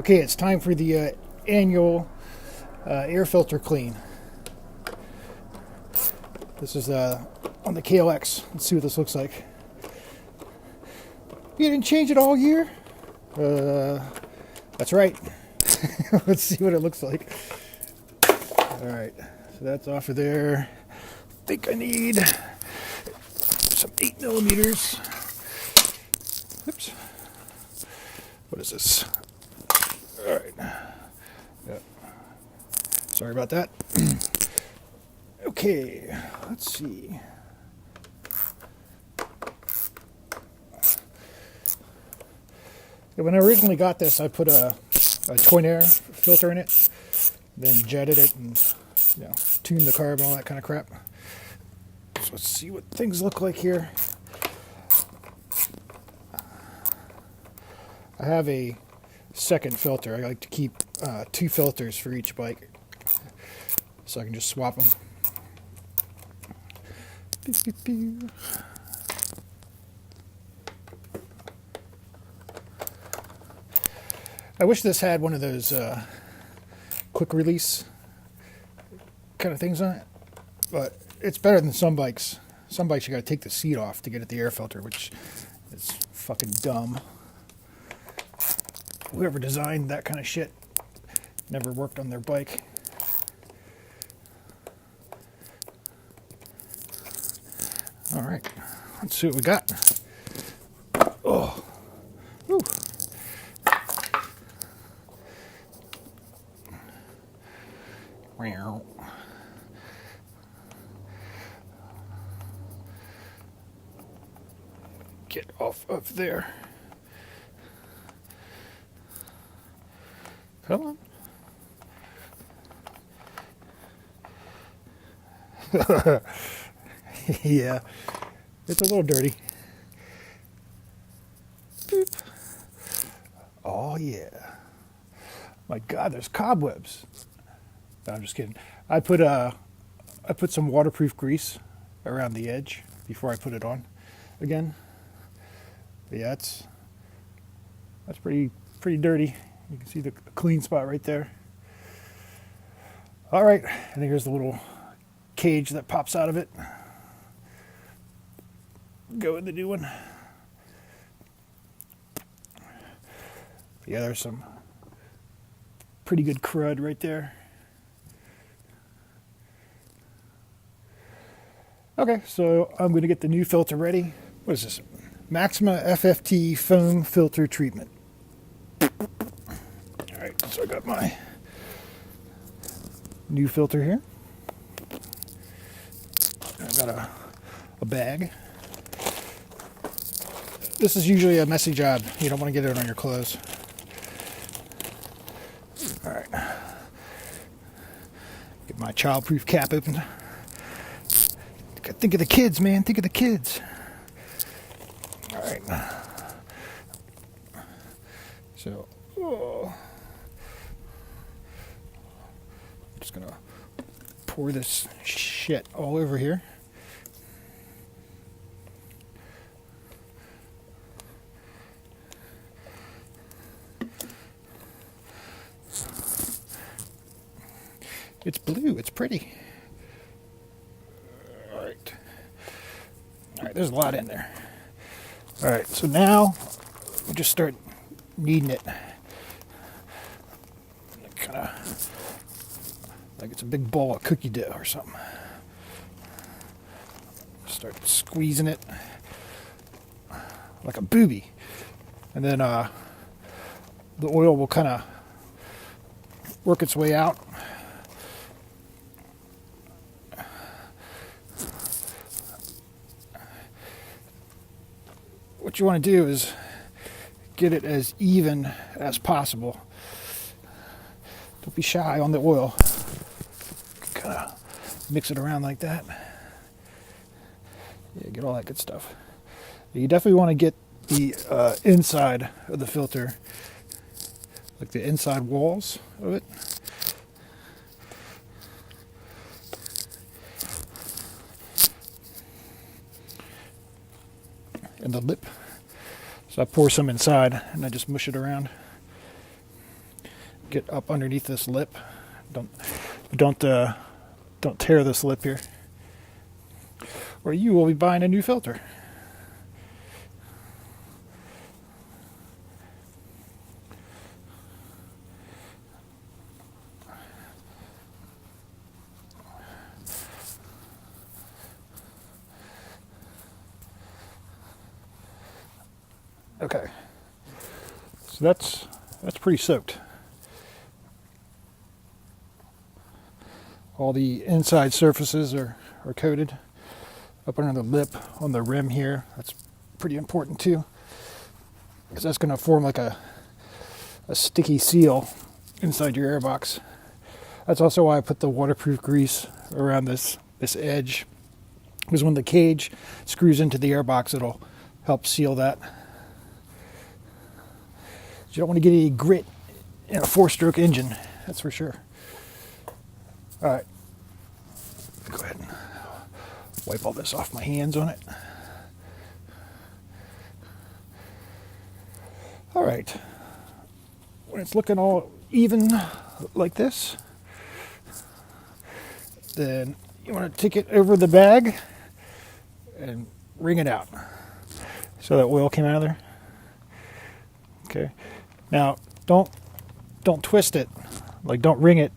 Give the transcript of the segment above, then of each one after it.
Okay, it's time for the annual air filter clean. This is on the KLX. Let's see what this looks like. You didn't change it all year? That's right. Let's see what it looks like. Alright, so that's off of there. I think I need some 8mm. Oops. What is this? Alright. Yep. Sorry about that. Okay, let's see. When I originally got this, I put a twin air filter in it, then jetted it and tuned the carb and all that kind of crap. So let's see what things look like here. I have a second filter. I like to keep 2 filters for each bike, so I can just swap them. I wish this had one of those quick release kind of things on it, but it's better than some bikes. Some bikes you got to take the seat off to get at the air filter, which is fucking dumb. Whoever designed that kind of shit never worked on their bike. All right, let's see what we got. Oh, whew. Get off of there. Come on. Yeah, it's a little dirty. Boop. Oh yeah. My God, there's cobwebs. No, I'm just kidding. I put some waterproof grease around the edge before I put it on again. But yeah, that's pretty dirty. You can see the clean spot right there. All right, and here's the little cage that pops out of it. Go in the new one. Yeah, there's some pretty good crud right there. Okay, so I'm going to get the new filter ready. What is this? Maxima FFT foam filter treatment. All right, so I got my new filter here. I've got a bag. This is usually a messy job. You don't want to get it on your clothes. All right. Get my childproof cap open. Think of the kids, man. Think of the kids. All right. So, I'm just going to pour this shit all over here. It's blue. It's pretty. All right, there's a lot in there. All right, so now we just start kneading it. Kind of like it's a big ball of cookie dough or something. Start squeezing it like a booby. And then the oil will kind of work its way out. What you want to do is get it as even as possible. Don't be shy on the oil. Kind of mix it around like that. Yeah, get all that good stuff. You definitely want to get the inside of the filter, like the inside walls of it. And the lip. So I pour some inside and I just mush it around. get up underneath this lip. Don't tear this lip here, or you will be buying a new filter. Okay, so that's pretty soaked. All the inside surfaces are coated. Up under the lip on the rim here, that's pretty important too, because that's going to form like a sticky seal inside your airbox. That's also why I put the waterproof grease around this edge, because when the cage screws into the airbox, it'll help seal that. You don't want to get any grit in a 4-stroke engine, that's for sure. All right, go ahead and wipe all this off my hands on it. All right, when it's looking all even like this, then you want to take it over the bag and wring it out. So that oil came out of there. Okay. Now, don't twist it, like don't wring it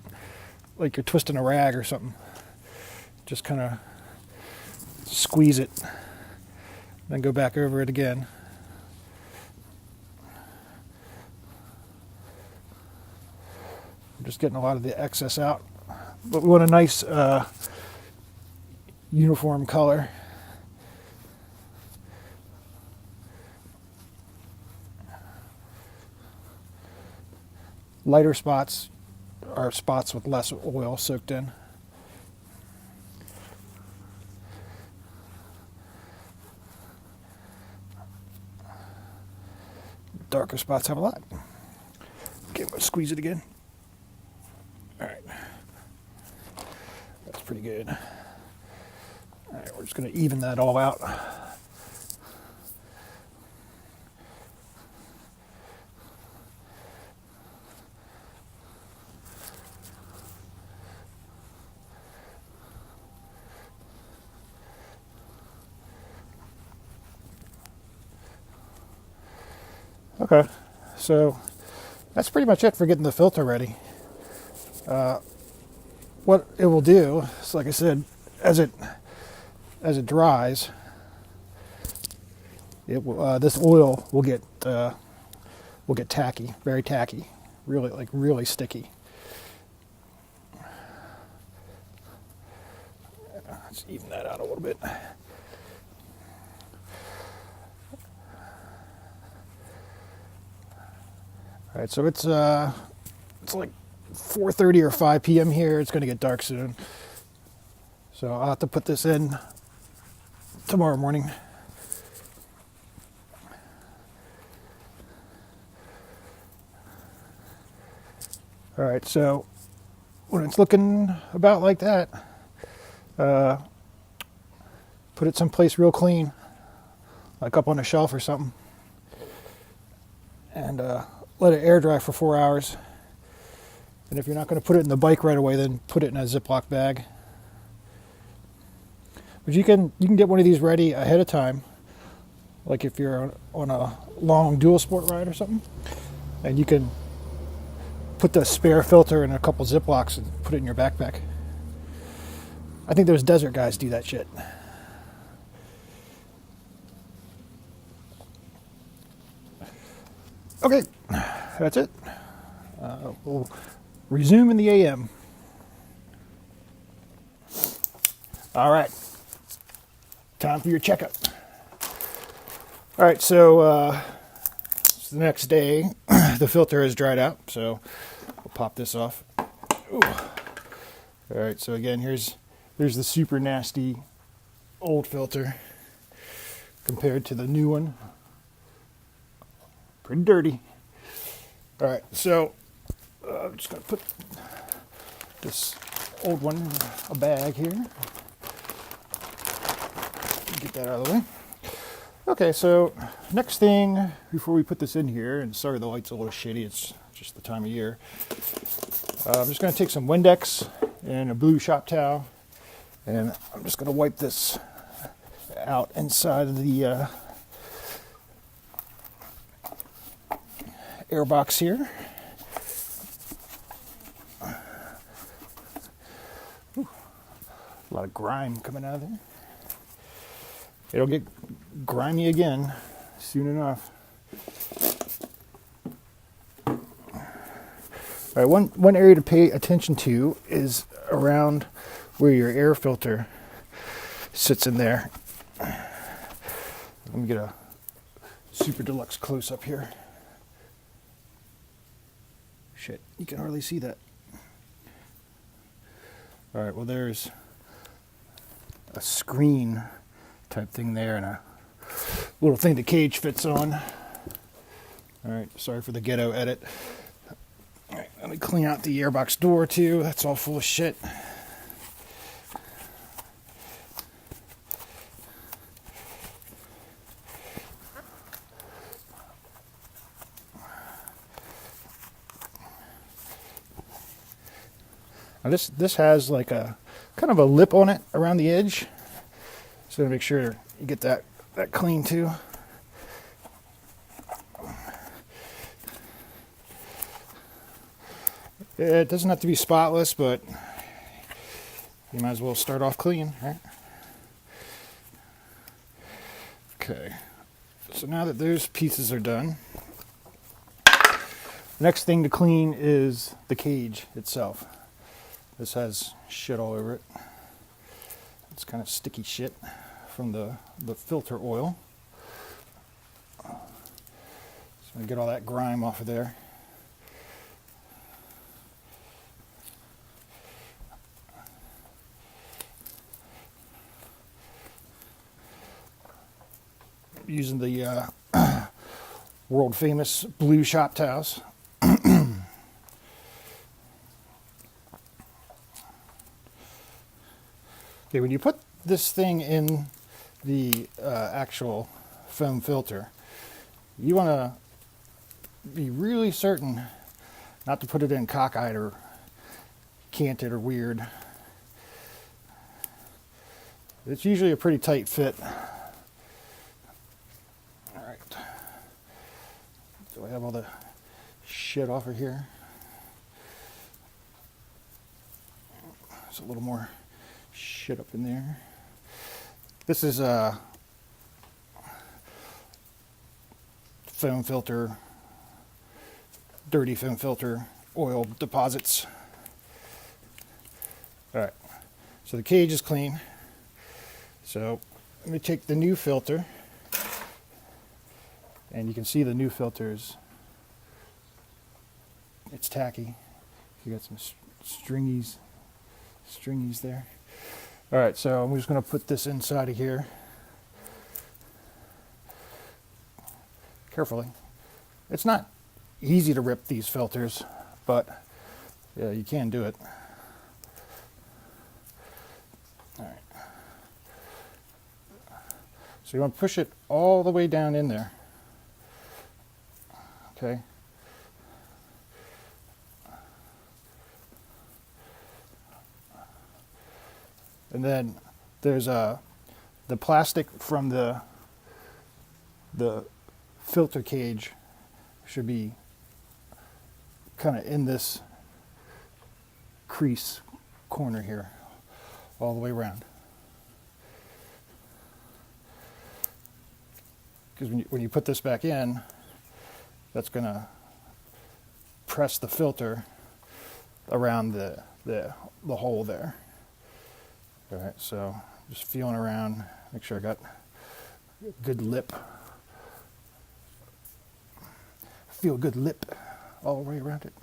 like you're twisting a rag or something. Just kind of squeeze it, then go back over it again. I'm just getting a lot of the excess out, but we want a nice uniform color. Lighter spots are spots with less oil soaked in. Darker spots have a lot. Okay, I'm going to squeeze it again. All right. That's pretty good. All right, we're just going to even that all out. Okay, so that's pretty much it for getting the filter ready. What it will do is, like I said, as it dries, it will, this oil will get tacky, very tacky, really sticky. Let's even that out a little bit. All right, so it's like 4:30 or 5 p.m. here. It's going to get dark soon, so I'll have to put this in tomorrow morning. All right, so when it's looking about like that, put it someplace real clean, like up on a shelf or something, and let it air dry for 4 hours. And if you're not going to put it in the bike right away, then put it in a Ziploc bag. But you can get one of these ready ahead of time, like if you're on a long dual sport ride or something, and you can put the spare filter in a couple Ziplocs and put it in your backpack. I think those desert guys do that shit. Okay, that's it. We'll resume in the AM. All right, time for your checkup. All right, so it's the next day. The filter has dried out, so we'll pop this off. Ooh. All right, so again, here's the super nasty old filter compared to the new one. Pretty dirty. All right, so I'm just gonna put this old one in a bag here. Get that out of the way. Okay, so next thing before we put this in here, and sorry the light's a little shitty, it's just the time of year. I'm just going to take some Windex and a blue shop towel, and I'm just going to wipe this out inside of the air box here. Ooh, a lot of grime coming out of there. It'll get grimy again soon enough. All right, one area to pay attention to is around where your air filter sits in there. Let me get a super deluxe close up here. Shit, you can hardly see that. All right, well, there's a screen type thing there and a little thing the cage fits on. All right, sorry for the ghetto edit. All right, let me clean out the airbox door too. That's all full of shit. Now this has like a kind of a lip on it around the edge, so make sure you get that clean too. It doesn't have to be spotless, but you might as well start off clean, right? Okay, so now that those pieces are done, next thing to clean is the cage itself. This has shit all over it. It's kind of sticky shit from the filter oil. So I get all that grime off of there. Using the world famous blue shop towels. Okay, when you put this thing in the actual foam filter, you want to be really certain not to put it in cockeyed or canted or weird. It's usually a pretty tight fit. All right. Do I have all the shit off of here? There's a little more shit up in there. This is a foam filter, dirty foam filter, oil deposits. All right, so the cage is clean. So let me take the new filter, and you can see the new filters. It's tacky. You got some stringies there. All right, so I'm just going to put this inside of here carefully. It's not easy to rip these filters, but yeah, you can do it. All right. So you want to push it all the way down in there. Okay. And then there's the plastic from the filter cage should be kind of in this crease corner here, all the way around. Because when you put this back in, that's going to press the filter around the hole there. All right, so just feeling around, make sure I got a good lip. Feel a good lip all the way around it.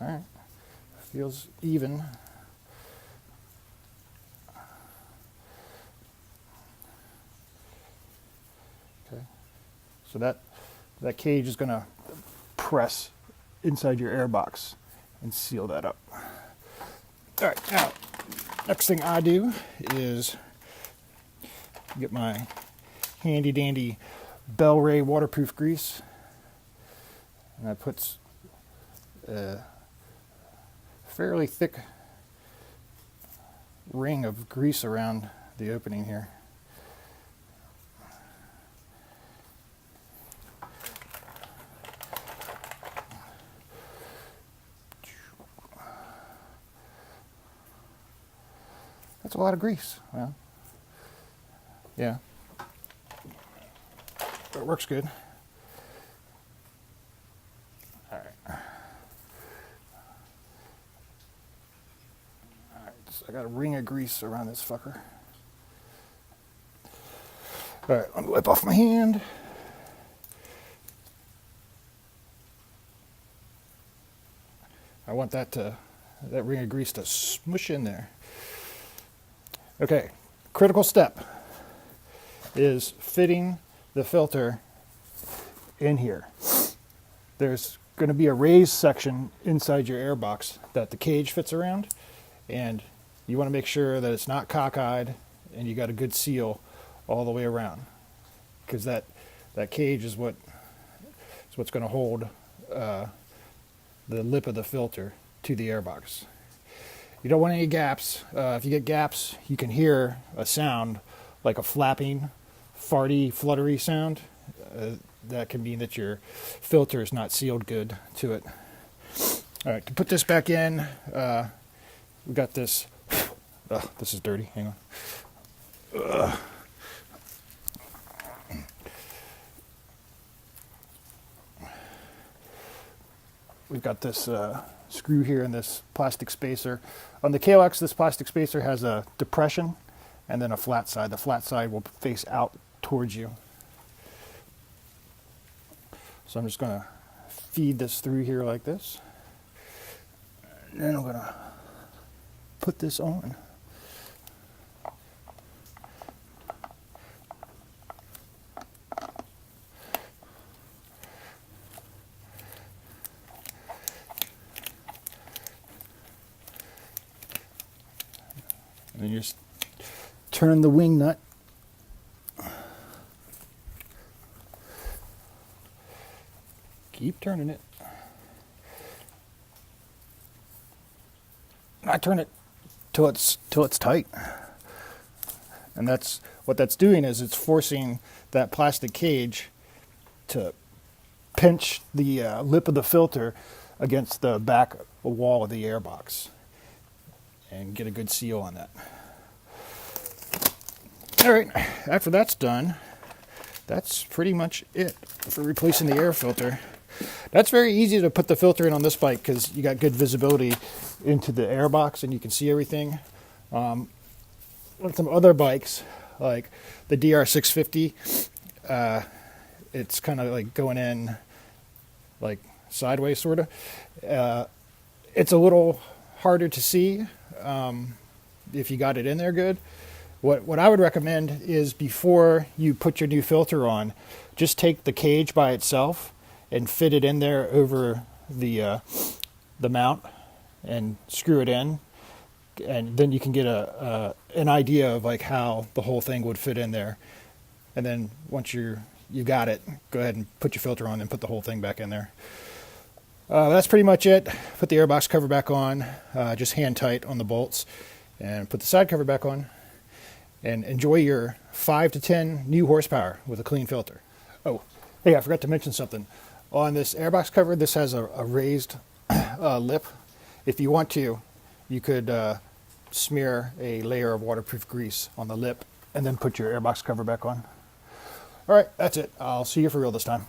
All right, feels even. Okay, so that cage is going to press inside your air box and seal that up. All right, now next thing I do is get my handy dandy Bell Ray waterproof grease, and that puts a fairly thick ring of grease around the opening here. That's a lot of grease. Well, yeah, but it works good. All right. So I got a ring of grease around this fucker. All right, let me wipe off my hand. I want that ring of grease to smush in there. Okay, critical step is fitting the filter in here. There's going to be a raised section inside your air box that the cage fits around, and you want to make sure that it's not cockeyed and you got a good seal all the way around, because that cage is what's going to hold the lip of the filter to the air box. You don't want any gaps. If you get gaps, you can hear a sound like a flapping, farty, fluttery sound. That can mean that your filter is not sealed good to it. All right, to put this back in, we got this. This is dirty. Hang on. We've got this screw here and this plastic spacer. On the KLX, this plastic spacer has a depression and then a flat side. The flat side will face out towards you. So I'm just going to feed this through here like this. And then I'm going to put this on. And then you just turn the wing nut. Keep turning it. I turn it till it's tight. And that's what that's doing, is it's forcing that plastic cage to pinch the lip of the filter against the back wall of the airbox and get a good seal on that. All right, after that's done, that's pretty much it for replacing the air filter. That's very easy to put the filter in on this bike because you got good visibility into the airbox and you can see everything. On some other bikes, like the DR650, it's kind of like going in like sideways, sort of. It's a little harder to see if you got it in there good. What I would recommend is, before you put your new filter on, just take the cage by itself and fit it in there over the mount and screw it in, and then you can get an idea of like how the whole thing would fit in there. And then once you got it, go ahead and put your filter on and put the whole thing back in there. That's pretty much it. Put the airbox cover back on, just hand tight on the bolts, and put the side cover back on, and enjoy your 5 to 10 new horsepower with a clean filter. Oh, hey, I forgot to mention something. On this airbox cover, this has a raised lip. If you want to, you could smear a layer of waterproof grease on the lip and then put your airbox cover back on. All right, that's it. I'll see you for real this time.